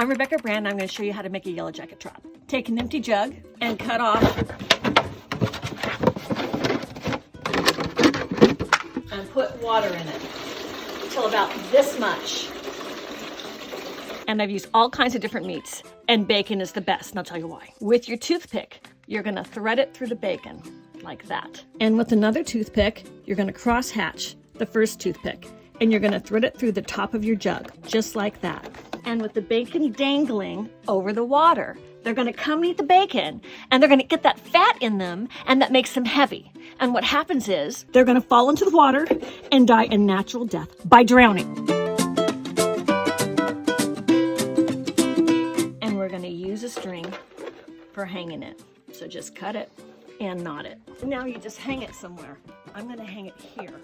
I'm Rebecca Brand. I'm going to show you how to make a yellow jacket trap. Take an empty jug and cut off and put water in it till about this much. And I've used all kinds of different meats, and bacon is the best, and I'll tell you why. With your toothpick, you're going to thread it through the bacon like that. And with another toothpick, you're going to cross hatch the first toothpick, and you're going to thread it through the top of your jug, just like that. And with the bacon dangling over the water, they're going to come and eat the bacon, and they're going to get that fat in them, and that makes them heavy. And what happens is they're going to fall into the water and die a natural death by drowning. And we're going to use a string for hanging it. So just cut it and knot it. Now you just hang it somewhere. I'm going to hang it here.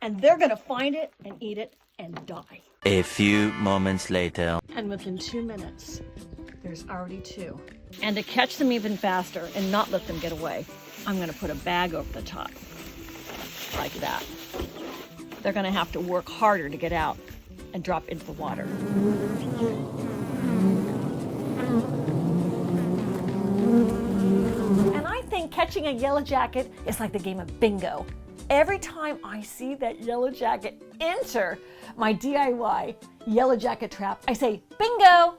And they're going to find it and eat it and die. A few moments later. And within 2 minutes, there's already 2. And to catch them even faster and not let them get away, I'm going to put a bag over the top, like that. They're going to have to work harder to get out and drop into the water. And I think catching a yellow jacket is like the game of bingo. Every time I see that yellow jacket enter my DIY yellow jacket trap, I say, bingo!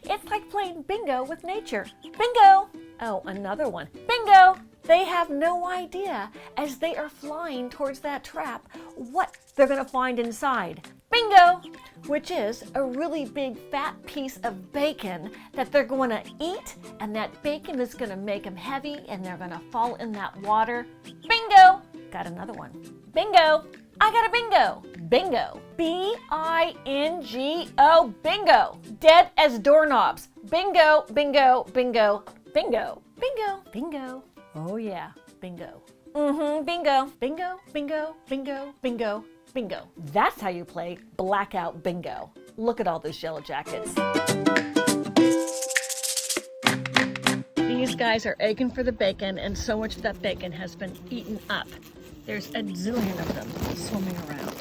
It's like playing bingo with nature. Bingo! Oh, another one. Bingo! They have no idea as they are flying towards that trap what they're going to find inside. Bingo! Which is a really big fat piece of bacon that they're going to eat, and that bacon is going to make them heavy and they're going to fall in that water. Bingo! Got another one. Bingo! I got a bingo! Bingo! B-I-N-G-O! Bingo! Dead as doorknobs. Bingo, bingo, bingo, bingo, bingo, bingo. Oh yeah, bingo. Bingo. Bingo, bingo, bingo, bingo, bingo. That's how you play Blackout Bingo. Look at all those yellow jackets. These guys are aching for the bacon, and so much of that bacon has been eaten up. There's a zillion of them swimming around.